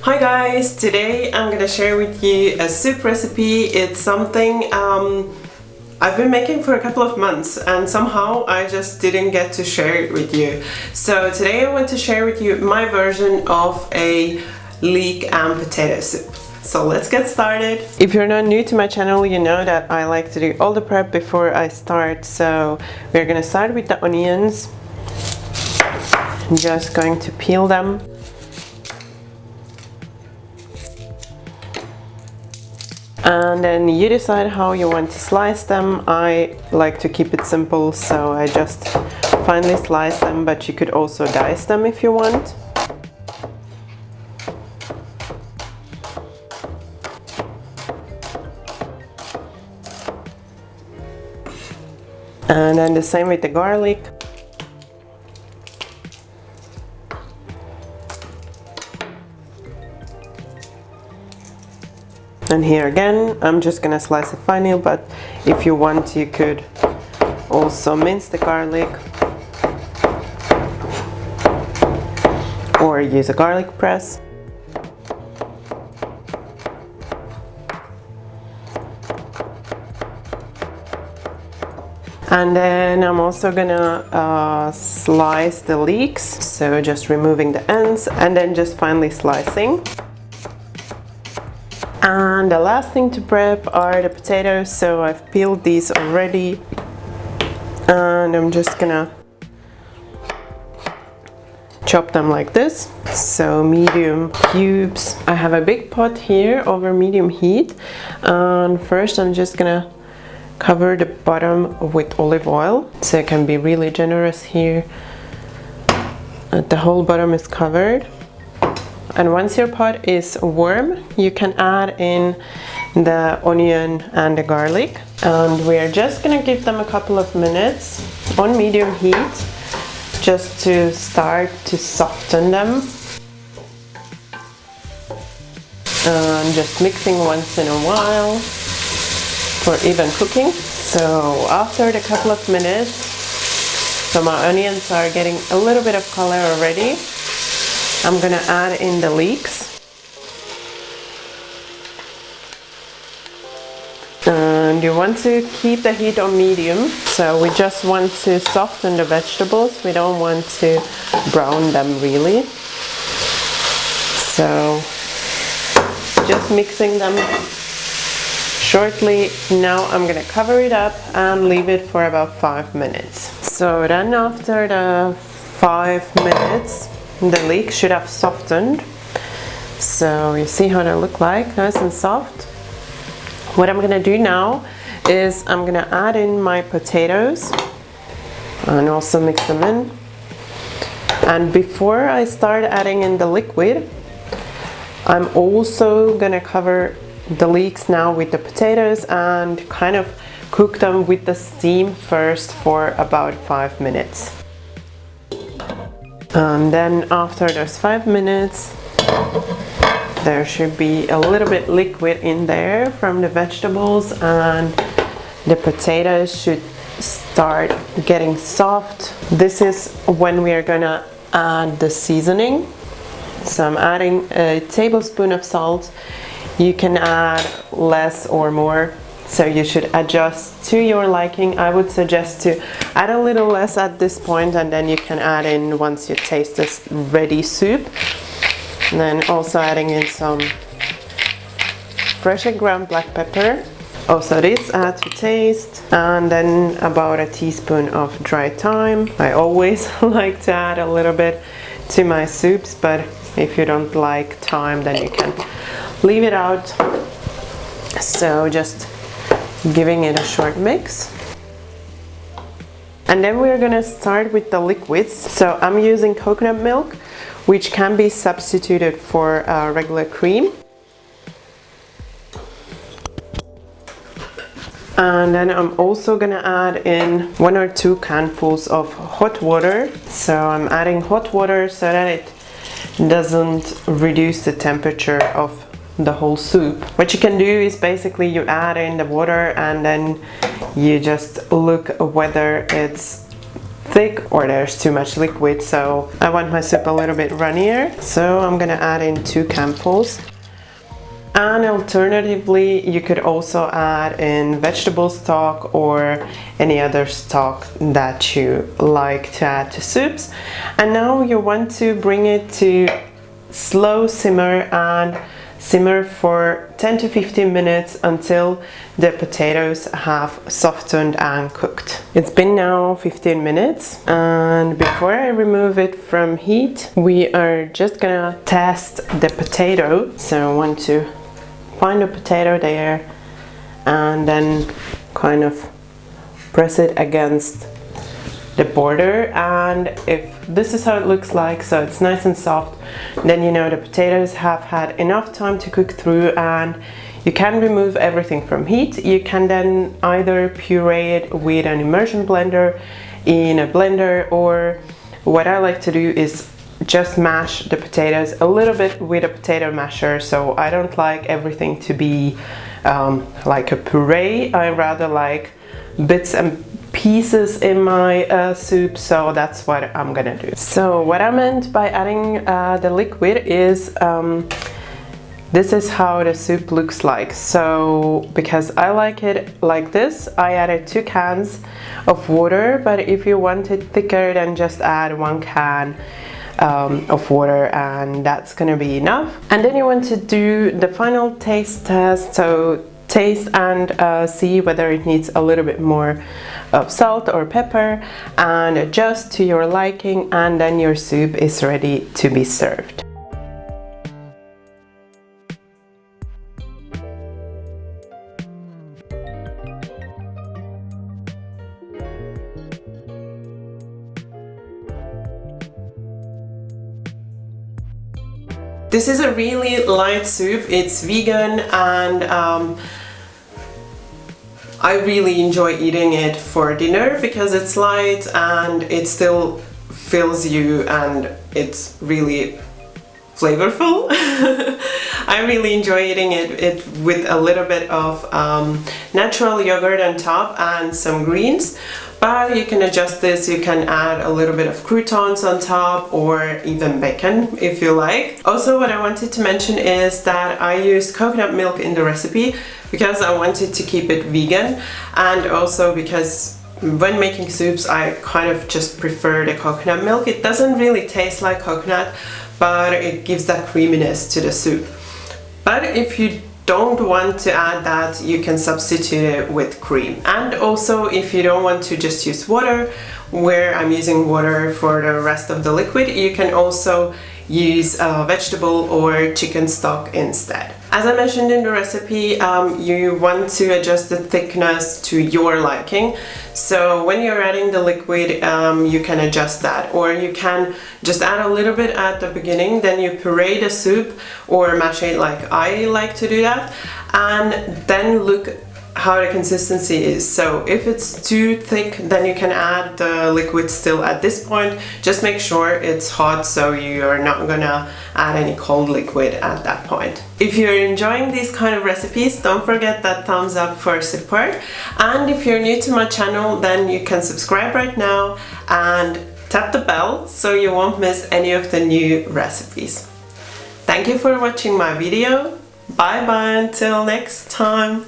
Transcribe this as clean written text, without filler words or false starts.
Hi guys, today I'm gonna share with you a soup recipe. It's something I've been making for a couple of months and somehow I just didn't get to share it with you. So today I want to share with you my version of a leek and potato soup. So let's get started. If you're not new to my channel, you know that I like to do all the prep before I start. So we're gonna start with the onions. I'm just going to peel them. And then you decide how you want to slice them. I like to keep it simple, so I just finely slice them, but you could also dice them if you want. And then the same with the garlic. And here again, I'm just gonna slice it finely, but if you want, you could also mince the garlic or use a garlic press. And then I'm also gonna slice the leeks, so just removing the ends and then just finely slicing. And the last thing to prep are the potatoes, so I've peeled these already and I'm just gonna chop them like this, so medium cubes. I have a big pot here over medium heat, and first I'm just gonna cover the bottom with olive oil, so it can be really generous here. The whole bottom is covered. And once your pot is warm, you can add in the onion and the garlic. And we're just gonna give them a couple of minutes on medium heat, just to start to soften them. And just mixing once in a while for even cooking. So after the couple of minutes, so my onions are getting a little bit of color already, I'm gonna add in the leeks. And you want to keep the heat on medium, so we just want to soften the vegetables. We don't want to brown them really. So just mixing them shortly. Now I'm gonna cover it up and leave it for about 5 minutes. So then after the 5 minutes, the leek should have softened. So you see how they look like, nice and soft. What I'm gonna do now is I'm gonna add in my potatoes and also mix them in. And before I start adding in the liquid, I'm also gonna cover the leeks now with the potatoes and kind of cook them with the steam first for about 5 minutes. And then after those 5 minutes, there should be a little bit liquid in there from the vegetables, and the potatoes should start getting soft. This is when we are gonna add the seasoning. So I'm adding a tablespoon of salt. You can add less or more, so you should adjust to your liking. I would suggest to add a little less at this point, and then you can add in once you taste this ready soup. And then also adding in some freshly ground black pepper. Also this add to taste, and then about a teaspoon of dry thyme. I always like to add a little bit to my soups, but if you don't like thyme, then you can leave it out. So just giving it a short mix. And then we're gonna start with the liquids. So I'm using coconut milk, which can be substituted for regular cream. And then I'm also gonna add in 1 or 2 canfuls of hot water. So I'm adding hot water so that it doesn't reduce the temperature of the whole soup. What you can do is basically you add in the water and then you just look whether it's thick or there's too much liquid, so I want my soup a little bit runnier. So I'm gonna add in 2 campfuls. And alternatively, you could also add in vegetable stock or any other stock that you like to add to soups. And now you want to bring it to slow simmer and simmer for 10 to 15 minutes until the potatoes have softened and cooked. It's been now 15 minutes, and before I remove it from heat, we are just gonna test the potato. So I want to find a potato there and then kind of press it against the border, and if this is how it looks like, so it's nice and soft, then you know the potatoes have had enough time to cook through, and you can remove everything from heat. You can then either puree it with an immersion blender in a blender, or what I like to do is just mash the potatoes a little bit with a potato masher. So I don't like everything to be like a puree. I rather like bits and pieces in my soup, so that's what I'm gonna do. So what I meant by adding the liquid is this is how the soup looks like. So because I like it like this, I added 2 cans of water, but if you want it thicker, then just add 1 can of water, and that's gonna be enough. And then you want to do the final taste test, so taste and see whether it needs a little bit more of salt or pepper, and adjust to your liking, and then your soup is ready to be served. This is a really light soup. It's vegan, and I really enjoy eating it for dinner because it's light and it still fills you, and it's really flavorful. I really enjoy eating it with a little bit of natural yogurt on top and some greens. But you can adjust this, you can add a little bit of croutons on top or even bacon if you like. Also, what I wanted to mention is that I used coconut milk in the recipe because I wanted to keep it vegan, and also because when making soups I kind of just prefer the coconut milk. It doesn't really taste like coconut, but it gives that creaminess to the soup. But if you don't want to add that, you can substitute it with cream. And also, if you don't want to just use water, where I'm using water for the rest of the liquid, you can also use vegetable or chicken stock instead. As I mentioned in the recipe, you want to adjust the thickness to your liking. So when you're adding the liquid, you can adjust that, or you can just add a little bit at the beginning, then you puree the soup or mash it like I like to do that, and then look how the consistency is. So if it's too thick, then you can add the liquid still at this point. Just make sure it's hot, so you're not gonna add any cold liquid at that point. If you're enjoying these kind of recipes, don't forget that thumbs up for support. And if you're new to my channel, then you can subscribe right now and tap the bell so you won't miss any of the new recipes. Thank you for watching my video. Bye bye until next time.